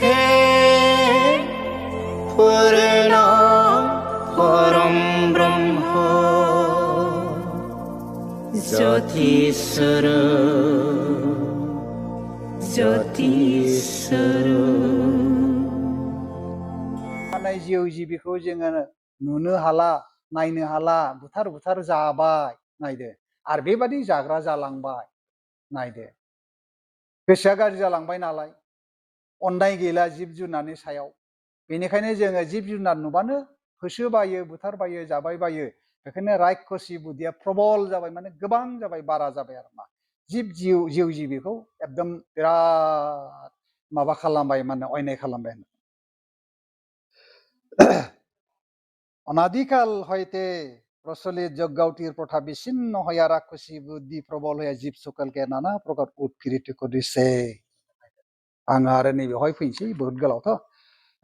हे पूर्ण परम ब्रह्म ज्योतिस्वर जिउ जिबिखौ जोङो नुनो हाला नायनो हाला बुथार बुथार जाबाय नायदो आरो बेबादि जाग्रा जालांबाय नायदो गोसोआ गाज्रि जालांबाय नालाय अननाय गैला जिब जुनारनि सायाव बेनिखायनो जोङो जिब जुनार नुबानो होसोबायो बुथारबायो जाबायबायो बेखायनो रायक्षसि बुद्धिया प्रबल जाबाय माने गोबां जाबाय बारा जाबाय आरो मा जिउ जिबिखौ एकदम बिराद माबा खालामबाय माने अयनाय खालामबाय অনাদিকাল হইতে প্রচলিত যজ্ঞাউটির প্রথা বিচ্ছিন্ন হইয়া রাক্ষসী বুদ্ধি প্রবল হইয়া জীব সকলকে নানা প্রকার উৎপীড়িত করেছে आं आरो नैबेवहाय फैनोसै बहुद गोलावथ'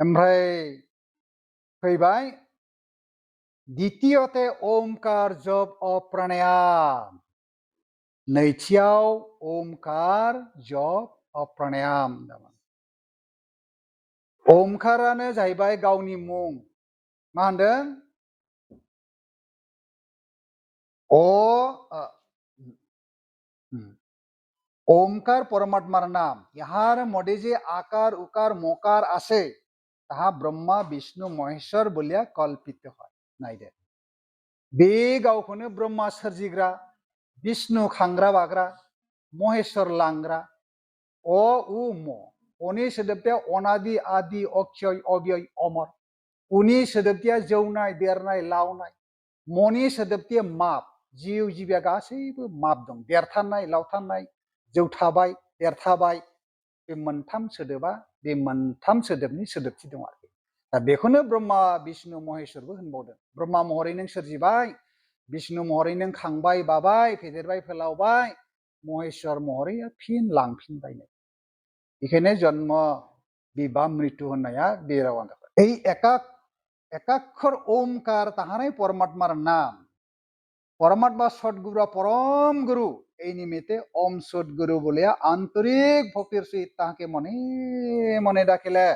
ओमफ्राय फैबाय द्वितीयते ओमकार जप अप्राणायाम नैथियाव ओमकार जप अप्राणायाम ओमकारानो जाहैबाय गावनि मुं मा होनदों ओमकार परमात्मार नाम याहार मधे जे आकार उकार मकार आसे ताहा ब्रह्मा विष्णु महेश्वर बोलिया कल्पित है नायदो बे गावखौनो ब्रह्मा सोरजिग्रा विष्णु खांग्रा बाग्रा महेश्वर लांग्रा अ उ म अनि सोदोबथिया अनादि आदि अक्षय अव्यय अमर उनि सोदोबथिया जौनाय देरनाय लावनाय मनि सोदोबथिया माप जिउ जिबिया गासैबो माप दं देरथारनाय लावथारनाय जौथाबाय देरथाबाय बे मोनथाम सोदोबा बे मोनथाम सोदोबनि सोदोबथि दं आरोखि दा बेखौनो ब्रह्मा विष्णु महेश्वरबो होनबावदों ब्रह्मा महरै नों सोरजिबाय विष्णु महरै नों खांबाय बाबाय फेदेरबाय फोलावबाय महेश्वर महरै फिन लांफिनबायनो बेखायनो जन्म बिबाह मृत्यु होननाया बे रावानो এই एकाक्षर ओमकार ताहाराय परमात्मार नाम परमात्मा सदगुरु परम गुरु এই নিমিত্তে ओम सदगुरु বলিয়া আন্তরিক ভক্তির সহিত তাহাকে মনে মনে ডাকিলে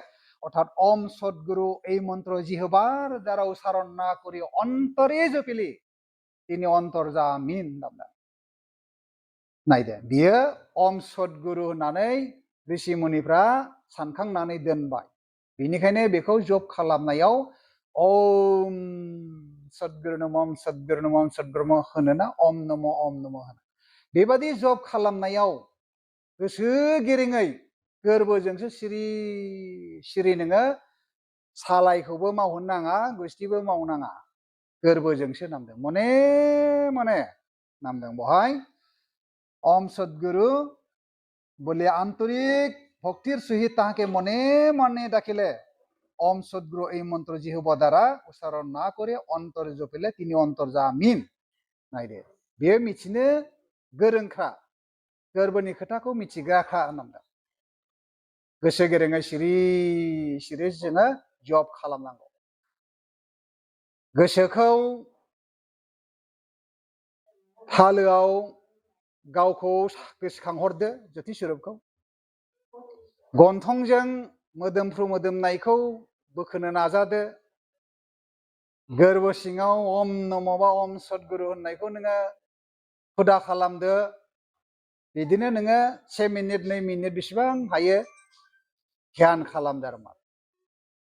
অর্থাৎ ओम सदगुरु এই মন্ত্র জিহ্বার দ্বারা উচ্চারণ না করে অন্তরে জপিলে তিনি অন্তর্যামিন नायदो बियो ओम सदगुरु होननानै ऋषि मुनिफ्रा सानखांनानै दोनबाय बेनिखायनो बेखौ जप खालामनायाव ओम सदगुरु नमः ओम सदगुरु नमः ओम सदगुरु नमः होनोना ओम नमः होनो बेबादि जप खालामनायाव गोसो गेरेङै गोरबोजोंसो सिरि सिरि नोङो सालायखौबो मावहोनो नाङा गुस्थिबो मावनाङा गोरबोजोंसो नामदों मने मने नामदों बहाय ओम सदगुरु बोले आंतरिक भक्तिर सहित ताहाके मने मने डाकिले ओम सदगुरु এই মন্ত্র জিহ্বা দ্বারা উচ্চারণ না করে অন্তরে জপিলে তিনি অন্তর্যামিন नायदो बेयो मिथिनो गोरोंखा गोरबोनि खोथाखौ मिथिग्राखा होननांगोन गोसो गेरेङै सिरि सिरि जोङो जप खालामनांगौ गोसोखौ थालोआव गावखौ गोसोखांहरदो ज्योति स्वरूपखौ गन्थंजों मोदोमफ्रु मोदोमनायखौ बोखोनो नाजादो गोरबो सिङाव ओम नमः बा ओम सदगुरु होननायखौ नोङो हुदा खालामदो बिदिनो नोङो 1 मिनिट 2 मिनिट बेसेबां हायो ध्यान खालामदो आरो मा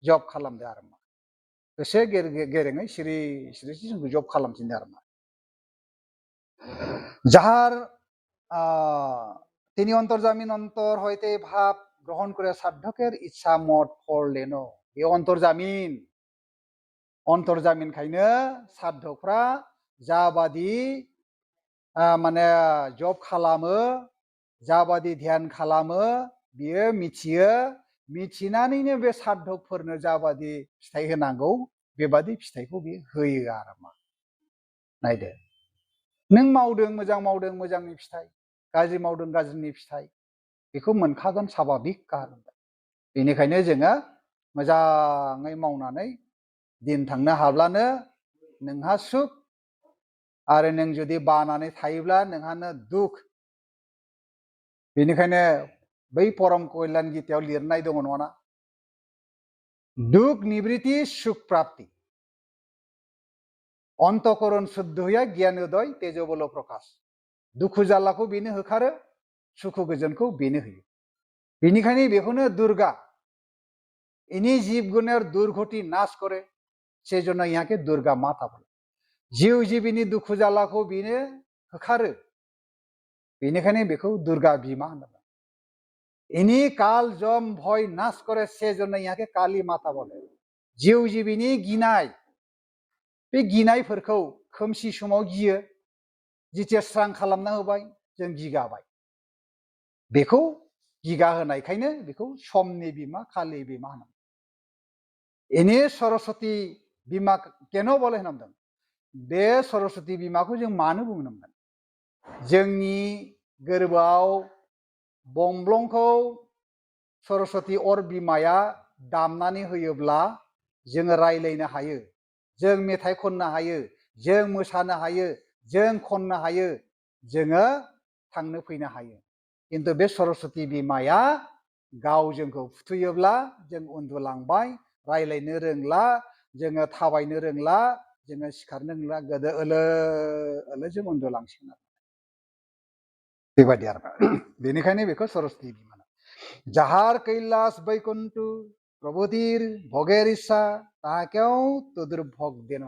जप खालामदो आरो मा गोसो गेरेङै सिरि सिरि जों जप खालामफिनदो आरो मा যাহার তিনি অন্তর্যামিন অন্তর হইতে ভাব গ্রহণ করে সাধকের ইচ্ছা মত ফল লেন बे অন্তর্যামিনखायनो साधकफ्रा जाबादि माने जब खालामो जाबादि ध्यान खालामो बियो मिथियो मिथिनानैनो बे साधकफोरनो जाबादि फिथाइ होनांगौ बेबादि फिथाइखौ बियो होयो आरो मा नायदो नों मावदों मोजां मावदों मोजांनि फिथाइ गाज्रि मावदों गाज्रिनि फिथाइ बेखौ मोनखागोन स्वाभाबिकखा बेनिखायनो जोङो मोजाङै मावनानै दिन थांनो हाब्लानो नोंहा सुख आरो नों जुदि बानानै थायोब्ला नोंहानो दुख बेनिखायनो बै परम कल्याण गीतायाव लिरनाय दङ नङाना दुख निवृत्ति सुख प्राप्ति अंतकरण शुद्ध हुआ ज्ञान उदय तेज बल प्रकाश दुखु जालाखौ बेनो होखारो सुखु गोजोनखौ बेनो होयो बेनिखायनो बेखौनो दुर्गा इनि जीव गुणेर दुर्गति नाश करे सेजন্য इहाके दुर्गा माता बोले जिउ जिबिनि दुखु जालाखौ बेनो होखारो बेनिखायनो बेखौ दुर्गा बिमा होनना इनि काल जम भय नाश करे सेजন্য इहाके काली माता बोले जिउ जिबिनि गिनाय बे गिनायफोरखौ खोमसि समाव गियो जिथिया स्रां खालामना होबाय जों गिगाबाय बेखौ गिगा होनायखायनो बेखौ समनि बिमा काली बिमा होनो इनि सरस्वती बिमा केन बोले होनदों बे सरस्वती बिमाखौ जों मानो बुंनांगोन जोंनि गोरबोआव बंब्लंखौ सरस्वती अर बिमाया दामनानै होयोब्ला जों रायलायनो हायो जों मेथाइ खननो हायो जों मोसानो हायो जों खननो हायो जोङो थांनो फैनो हायो किन्तु बे सरस्वती बिमाया गाव जोंखौ फुथुयोब्ला जों उन्दुलांबाय रायलायनो रोंला जोङो थाबायनो रोंला जोङो सिखारनो रोंला गोदो ओलो ओलो जों उन्दुलांसिगोन बेबायदि आरो बेनिखायनो बेखौ सरस्वती बिमा যাহার কৈলাস বৈকুণ্ঠ প্রভুতির ভোগের ইচ্ছা তাহাকেও তদুর ভোগ দেন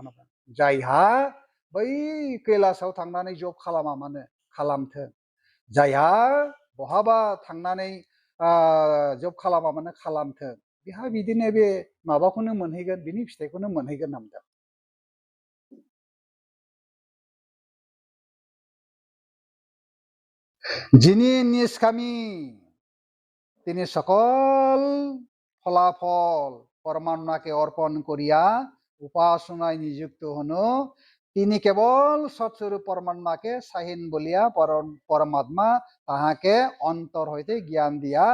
जायहा बै कैलासाव थांनानै जब खालामा मानो खालामथों जायहा बहाबा थांनानै जब खालामा मानो खालामथों बेहा बिदिनो बे माबाखौनो मोनहैगोन बिनि फिथाइखौनो मोनहैगोन होनदों যিনি নিষ্কামী তিনি সকল ফলাফল পরমাত্মাকে অর্পণ করিয়া উপাসনায় নিযুক্ত হন তিনি কেবল সৎস্বরূপ পরমাত্মাকে সাহিন বলিয়া পরমাত্মা তাহাকে অন্তর হইতে জ্ঞান দিয়া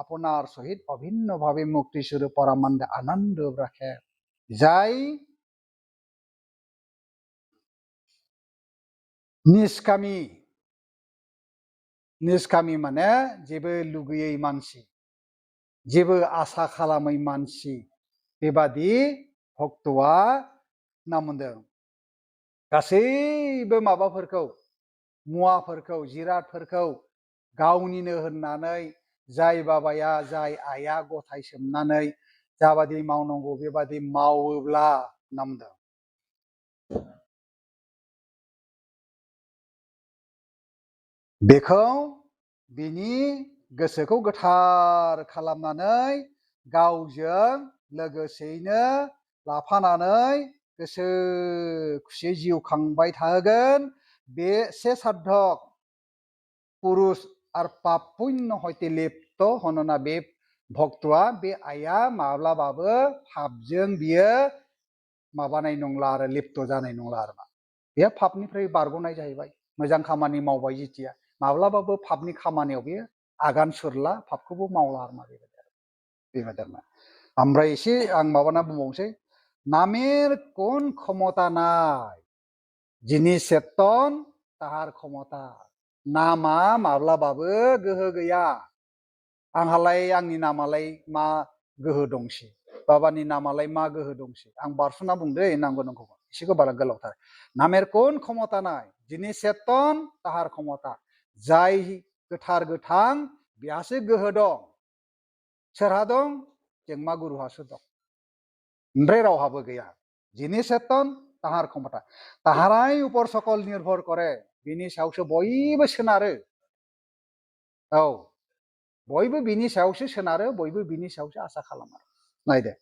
আপনার সহিত অভিন্নভাবে মুক্তিস্বরূপ পরমানন্দে আনন্দ রাখে যাই নিষ্কামী निष्कामी माने जेबो लुगैयै मानसि जेबो आसा खालामै मानसि बेबादि भक्तआ ना मोनदों गासैबो माबाफोरखौ मुवाफोरखौ जिरादफोरखौ गावनिनो होननानै जाय बाबाया जाय आइया गथाय सोमनानै जाबादि मावनांगौ बेबादि मावोब्ला ना मोनदों बेखौ बिनि गोसोखौ गोथार खालामनानै गावजों लोगोसेयैनो लाफानानै गोसो खुसियै जिउ खांबाय थागोन बे से साधक पुरुष आर पाप पुण्य हयते लिप्त हनना बे भक्तआ बे आइया माब्लाबाबो पापजों बियो माबानाय नंला आरो लिप्त जानाय नंला आरो बे पापनिफ्राय बारग'नाय जाहैबाय मोजां खामानि मावबाय जितिया माब्लाबाबो पापनि खामानियाव बे आगान सुरला पापखौबो मावला आरो बेबायदि ओमफ्राय एसे आं माबाना बुंबावनोसै नामेर कोन क्षमता नाय जिनि चेतन ताहार क्षमता नामा माब्लाबाबो गोहो गैया आंहालाय आंनि नामालाय मा गोहो दंसै बाबानि नामालाय मा गोहो दंसै आं बारस'ना बुंदो नांगौ नांगौ एसेखौ बारा गोलावथार नामेर कोन क्षमता नाय जिनि चेतन ताहार क्षमता जाय गोथार गोथां बेहासो गोहो दं सोरहा दं जोंमा गुरुहासो दं ओमफ्राय रावहाबो गैया जिनि चेतन ताहार क्षमता ताहाराय उपर सकल निर्भर करे बिनि सायावसो बयबो सोनारो औ बयबो बिनि सायावसो सोनारो बयबो बिनि सायावसो आसा खालामो नायदो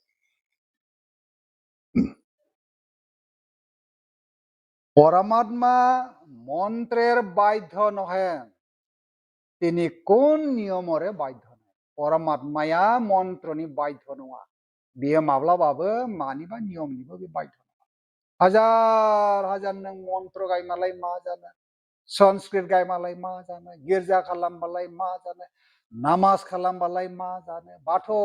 परमात्मा मन्त्रेर बाध्य नहेन তিনি কোন নিয়মরে বাধ্য নয় परमात्माया मन्त्रनि बाध्य नङा बेयो माब्लाबाबो मानिबा नियमनिबो बे बाध्य नङा हाजार हाजार नों मन्त्र गायमालाय मा जानो संस्कृत गायमालाय मा जानो गिर्जा खालामबालाय मा जानो नामाज खालामबालाय मा जानो बाथौ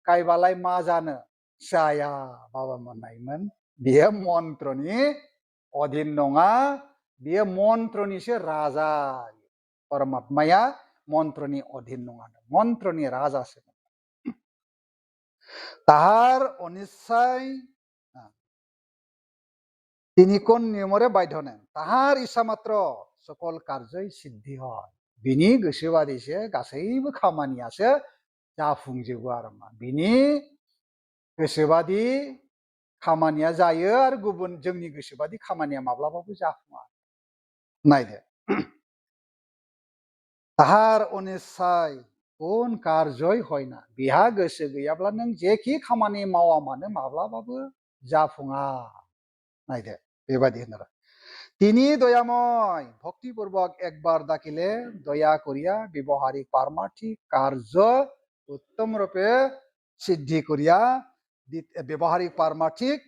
गायबालाय मा जानो जाया बाबा मोननायमोन बेयो मन्त्रनि अधीन नङा बेयो मन्त्रनिसो राजा परमात्माया मन्त्रनि अधीन नङा मन्त्रनि राजासो তাহার অনিচ্ছায় তিনি কোন নিয়মরে বাধ্য নেন তাহার ইচ্ছা মাত্র সকল কার্যই সিদ্ধি হয় बिनि गोसोबादिसो गासैबो खामानियासो जाफुंजोबो आरो मा बिनि गोसोबादि खामानिया जायो आरो गुबुन जोंनि गोसोबादि खामानिया माब्लाबाबो जाफुङा नायदो ताहार अनिच्छाय कोन कार्जय হয় না बिहा गोसो गैयाब्ला नों जेखि खामानि मावा मानो माब्लाबाबो जाफुङा नायदो बेबादि होनो তিনি দয়াময় ভক্তিপূর্বক একবার ডাকিলে দয়া করিয়া ব্যবহারিক পারমার্থিক কার্য উত্তম রূপে সিদ্ধি করিয়া ব্যবহারিক পারমার্থিক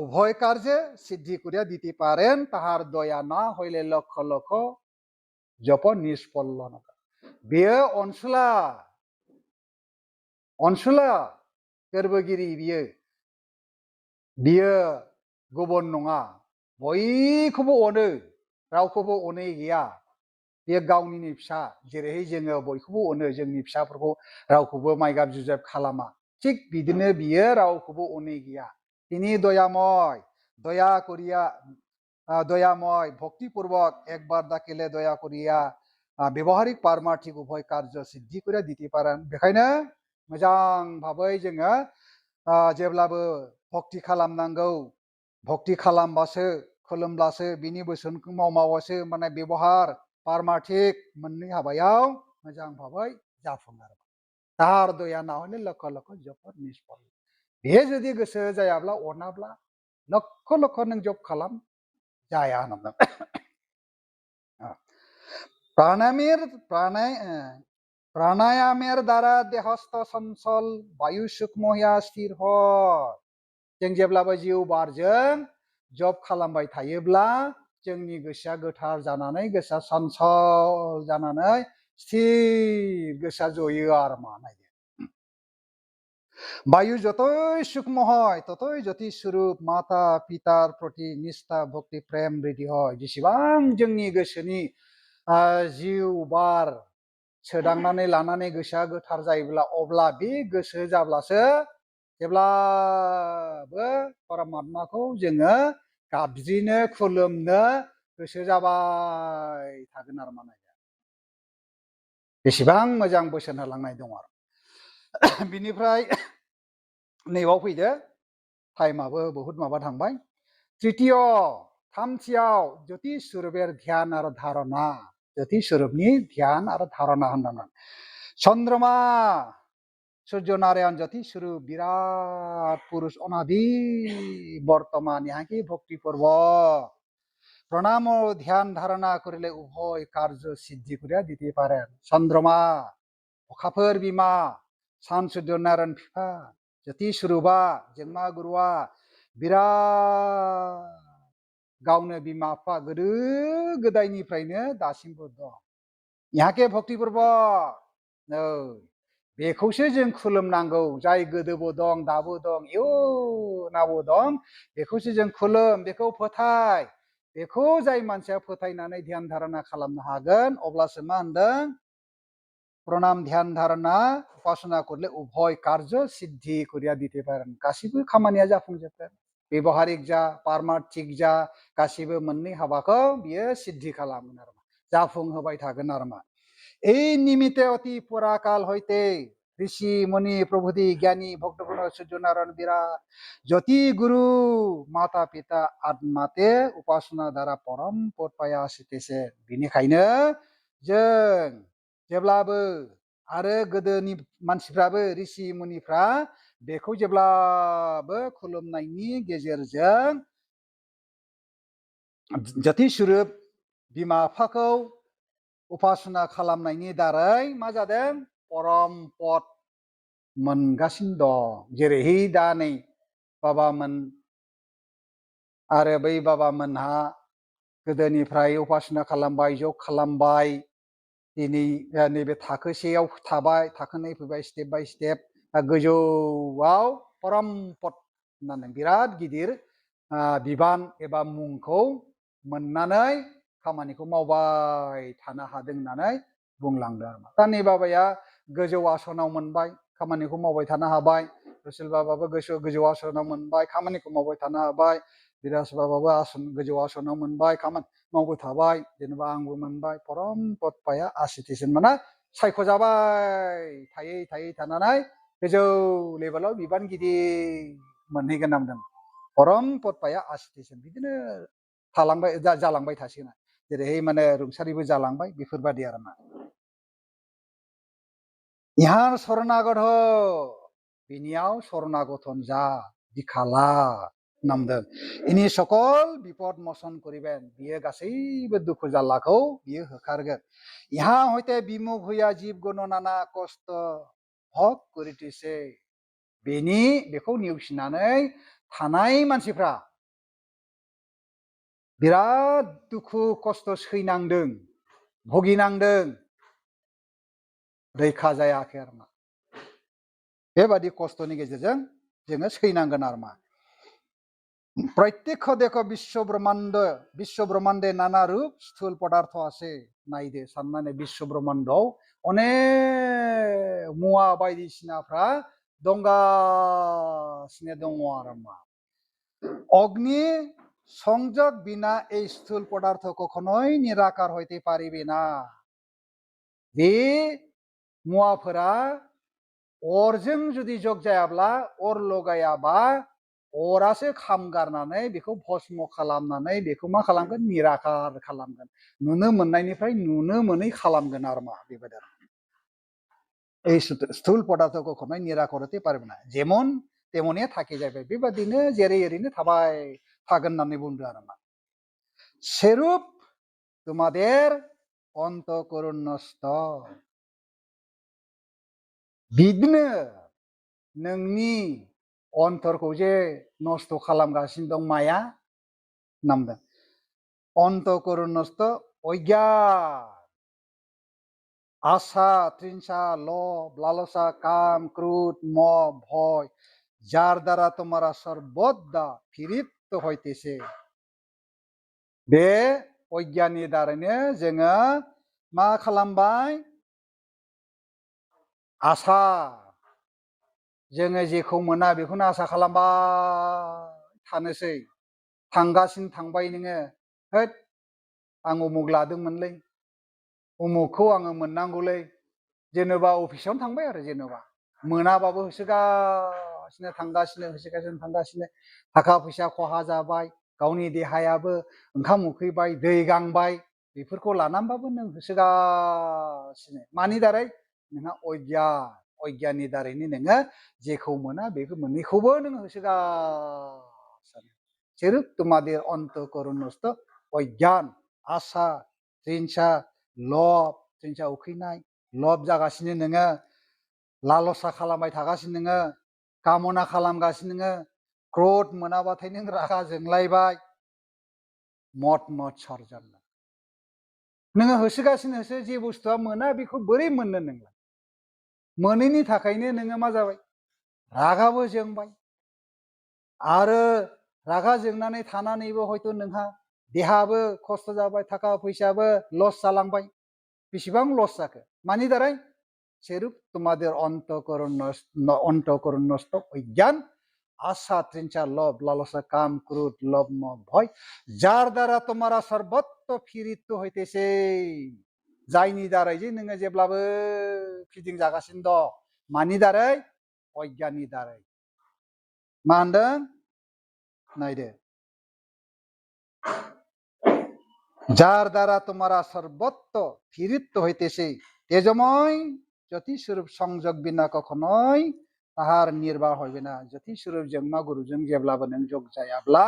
উভয় কার্যে সিদ্ধি করিয়া দিতে পারেন তাহার দয়া না হইলে লক্ষ লক্ষ জপ নিষ্ফল बेयो अनसुला गोरबोगिरि बियो गुबुन नङा बयखौबो अनो रावखौबो अनै गैया बेयो गावनिनो फिसा जेरैहाय जोङो बयखौबो अनो जोंनि फिसाफोरखौ रावखौबो माइगाब जुजाब खालामा थिग बिदिनो बियो रावखौबो अनै गैया তিনি দয়াময় দয়া করিয়া দয়াময় ভক্তিপূর্বক একবার ডাকিলে দয়া করিয়া ব্যবহারিক পারমাर्थिक उभय कार्य सिद्धि करिया दिते पारेन बेखायनो मोजां भाबै जोङो जेब्लाबो भक्ति खालामनांगौ भक्ति खालामबासो खुलुमब्लासो बिनि बोसोनखौ मावबासो माने व्यवहार पारमार्थिक मोननै हाबायाव मोजां भाबै जाफुङो आरो ताहार दया ना हले लख लख जप निष्फल बे जुदि गोसो जायाब्ला अनाब्ला लख लख नों जप खालाम जाया होनदों प्राणायामेर द्वारा देहस्थ चंचल वायु सूक्ष्मया स्थिर হয় जों जेब्लाबो जिउ बारजों जब खालामबाय थायोब्ला जोंनि गोसोआ गोथार जानानै गोसोआ चंचल जानानै स्थिर गोसोआ जयो आरो मा नायदो वायु যতই सूक्ष्म হয় ততই জ্যোতি স্বরূপ माता पितार प्रति निष्ठा भक्ति प्रेम बृद्धि হয় जेसेबां जोंनि गोसोनि जिउ बार सोदांनानै लानानै गोसोआ गोथार जायोब्ला अब्ला बे गोसो जाब्लासो जेब्लाबो परमात्माखौ जोङो गाबज्रिनो खुलुमनो गोसो जाबाय थागोन आरो माने बेसेबां मोजां बोसोन होलांनाय दं आरो बिनिफ्राय नैबाव फैदो टाइमाबो बहुद माबा थांबाय तृतीय थामथियाव ज्योति स्वरूपेर ध्यान आरो धारणा ज्योति स्वरूपनि ध्यान आरो धारणा होननांगोन चन्द्रमा सूर्य नारायण ज्योति स्वरूप विराट पुरुष अनादि बर्तमान यहाँ की भक्ति पूर्वक प्रणाम और ध्यान धारणा करिले उभय कार्य सिद्धि करिया दिते पारेन चन्द्रमा अखाफोर बिमा सान सूर्य नारायण बिफा ज्योति स्वरूपा जोंमा गुरुआ बिराट गावनो बिमा बिफा गोदो गोदायनिफ्रायनो दासिमबो दं याके भक्ति पूर्वक बेखौसो जों खुलुमनांगौ जाय गोदोबो दं दाबो दं इयुनावबो दं बेखौसो जों खुलुम बेखौ फोथाय बेखौ जाय मानसिया फोथायनानै ध्यान धारणा खालामनो हागोन अब्लासो मा होनदों प्रणाम ध्यान धारणा उपासना करले उभय कार्य सिद्धि करिया दिते पारेन गासिबो खामानिया जाफुंजोबगोन व्यवहारिक जा पारमार्थिक जा गासिबो मोननै हाबाखौ बियो सिद्धि खालामगोन आरो जाफुंहोबाय थागोन आरो मा এই নিমিত্তে অতি পুরাকাল হইতে ঋষি মুনি প্রভৃতি জ্ঞানী ভক্তগণ সূর্যনারায়ণ বিরাট জ্যোতি গুরু মাতা পিতা आत्माते उपासना द्वारा परम पद पाया আসিতেছে बेनिखायनो जों जेब्लाबो आरो गोदोनि मानसिफ्राबो ऋषि मुनिफ्रा बेखौ जेब्लाबो खुलुमनायनि गेजेरजों ज्योति स्वरूप बिमा बिफाखौ उपासना खालामनायनि दारै मा जादों परम पद मोनगासिनो दं जेरैहाय दा नै बाबामोन आरो बै बाबामोनहा गोदोनिफ्राय उपासना खालामबाय जग खालामबाय दिनै नैबे थाखोसेयाव थाबाय थाखोनै फैबाय स्टेप बाय स्टेप गोजौआव परम पद होननानै बिराद गिदिर बिबान एबा मुंखौ मोननानै खामानिखौ मावबाय थानो हादों होननानै बुंलांदों आरो दा नै बाबाया गोजौ आसनाव मोनबाय खामानिखौ मावबाय थानो हाबाय रुसिल बाबाबो गोजौ आसनाव मोनबाय खामानिखौ मावबाय थानो हाबाय बिराज बाबाबो गोजौ आसनाव मोनबाय खामानि मावबाय थाबाय जेनेबा आंबो मोनबाय परम पदपाया आसिथिसिन माने सायख'जाबाय थायै थायै थानानै गोजौ लेभेलाव बिबान गिदिर मोनहैगोन नामदों परम पदपाया आसिथिसिन बिदिनो थालांबाय जालांबाय थासिगोन जेरैहाय माने रुंसारिबो जालांबाय बेफोरबादि आरो मा इहार शरणागत हो बिनियाव शरणागतन जा दिखाला नामदों इनि सकल बिपद मोचन करिबेन बियो गासैबो दुखु जाल्लाखौ बियो होखारगोन इहा हयते बिमुख हइया जिब गण नाना कष्ट भग करितेसे बेखौ नेवसिनानै थानाय मानसिफ्रा बिराद दुखु खस्थ सैनांदों भुगिनांदों रैखा जायाखै आरो मा बेबादि खस्थनि गेजेरजों जोङो सैनांगोन आरो मा प्रत्यक्ष देखो विश्व ब्रह्मांडे नाना रूप स्थूल पदार्थ आसे नायदो साननानै विश्व ब्रह्मांडआव अनेक मुवा बायदिसिनाफ्रा दंगासिनो दङ आरो मा अग्नि সংযোগ বিনা এই স্থূল পদার্থ কখনোই নিরাকার হইতে পারিবে না बे मुवाफोरा अरजों जुदि जग जायाब्ला अर लगायाबा अरासो खामगारनानै बेखौ भस्म खालामनानै बेखौ मा खालामगोन निराकार खालामगोन नुनो मोननायनिफ्राय नुनो मोनै खालामगोन आरो मा बेबायदि এই স্থূল পদার্থ কখনোই নিরাকার হতে পারবে না যেমন তেমনি থাকে যাবে बेबादिनो जेरै एरैनो थाबाय थागोन होननानै बुंदों आरो मा সেরূপ তোমাদের অন্তঃকরণ নষ্ট बिदिनो नोंनि अन्तरखौ जे नस्थ खालामगासिनो दं माया नामदों अन्तःकरণ नष्ट अज्ञान आशा तृष्णा लोभ लालसा काम क्रोध मोह भय যার দ্বারা তোমারা সর্বদা পীড়িত হইতেছে बे अज्ञाननि दारैनो जोङो मा खालामबाय आसा जोङो जेखौ मोना बेखौनो आसा खालामबाय थानोसै थांगासिनो थांबाय नोङो होद आं उमुक लादोंमोनलै उमुकखौ आङो मोननांगौलै जेनेबा अफिसावनो थांबाय आरो जेनेबा मोनाबाबो होसोगासिनो थांगासिनो थाखा फैसा खहा जाबाय गावनि देहायाबो ओंखाम उखैबाय दै गांबाय बेफोरखौ लानानैबाबो नों होसोगासिनो मानि दारै नोंहा अज्ञाननि दारैनो नोङो जेखौ मोना बेखौ मोनैखौबो नों होसोगासिनो सेरुप तुम्हादेर अन्तःकरण नष्ट अज्ञान आशा तृष्णा लब तृष्णा उखैनाय लब जागासिनो नोङो लालसा खालामबाय थागासिनो नोङो कामना खालामगासिनो नोङो क्रोध मोनाबाथाय नों रागा जोंलायबाय मत सरजाबनाय नोङो होसोगासिनो जे बुस्थुआ मोना बेखौ बोरै मोननो नोंलाय मोनैनि थाखायनो नोङो मा जाबाय रागाबो जोंबाय आरो रागा जोंनानै थानानैबो हयथ' नोंहा देहाबो खस्थ जाबाय थाखा फैसाबो लस जालांबाय बेसेबां लस जाखो मानि दारै सेरुप तुम्हादेर অন্তঃকরণ নষ্ট অজ্ঞান आशा तृष्णा लोभ लालसा काम क्रोध लोभ मोह भय যার দ্বারা তোমারা সর্বত্র পীড়িত হইতেছে जायनि दारै जे नोङो जेब्लाबो फिदिं जागासिनो दं मानि दारै अज्ञाननि दारै मा होनदों नायदो যার দ্বারা তোমারা সর্বত্র পীড়িত হইতেছে তেজময় জ্যোতি স্বরূপ সংযোগ বিনা কখনোই তাহার নির্বাহ হইবে না জ্যোতি স্বরূপ জন্मा गुरुजों जेब्लाबो नों जग जायाब्ला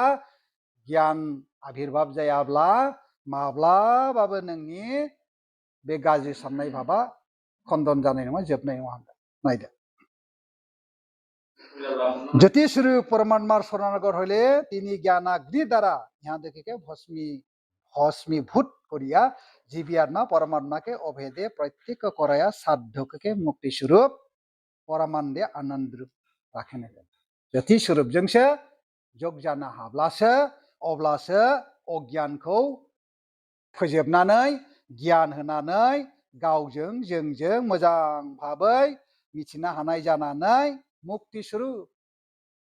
गियान आबिर्भाव जायाब्ला माब्लाबाबो नोंनि बे गाज्रि साननाय भाबा खन्दन जानाय नङा जोबनाय नङा नायदो জ্যোতি স্বরূপ परमात्मार शरणागत হইলে তিনি জ্ঞানাগ্নি দ্বারা यहाँ देखिके भस्मीभूत करिया जीवी आत्मा परमात्मा के अभेदे प्रत्यक्ष कराया साधक के मुक्ति स्वरूप परमानंदे आनंद रूप राखेन ज्योति स्वरूपजोंसो जग जानो हाब्लासो अब्लासो अज्ञानखौ फोजोबनानै गियान होनानै गावजों जोंजों मोजां भाबै मिथिनो हानाय जानानै मुक्ति स्वरूप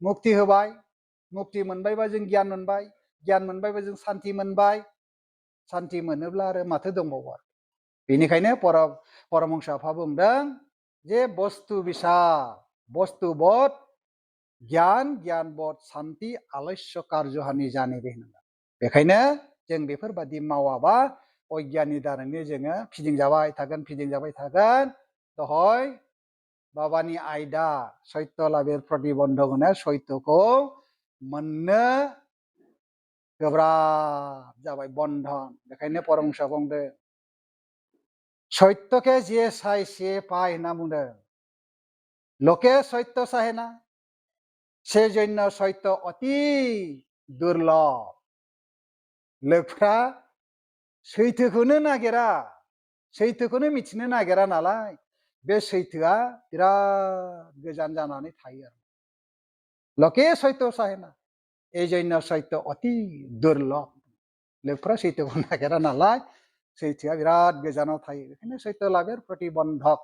मुक्ति होबाय। मुक्ति मोनबायबा जों गियान मोनबाय, गियान मोनबायबा जों सान्ति मोनबाय, सान्ति मोनोब्ला आरो माथो दंबावो। बेनिखायनो परमहंस आफा बुंदों जे बस्तु बिसाद बस्तु बध गियान गियान बध सान्ति आलस्य कार्जहानि जाने बे होनदों। बेखायनो जों बेफोरबादि मावाबा अज्ञाननि दारैनो जोङो फिदिंजाबाय थागोन। दहय बाबानि आयदा सत्य लाभेर प्रतिबन्धक होनो सत्यखौ मोननो गोब्राब जाबाय बन्धन। बेखायनो परमहंस बुंदों सत्यके जे साय से पाय होनना बुंदों। लोके सत्य साहेना सेजन्य सत्य अति दुर्लभ। लोगफ्रा सैथोखौनो नागिरा, सैथोखौनो मिथिनो नागिरा नालाय बे सैथोआ बिराद गोजान जानानै थायो। लोके सत्य साहेना एजन्य सत्य अति दुर्लभ। लोगफ्रा सैथोखौ नागिरा नालाय सैथोआ बिराद गोजानाव थायो। बेखायनो सत्य लाभेर प्रतिबन्धक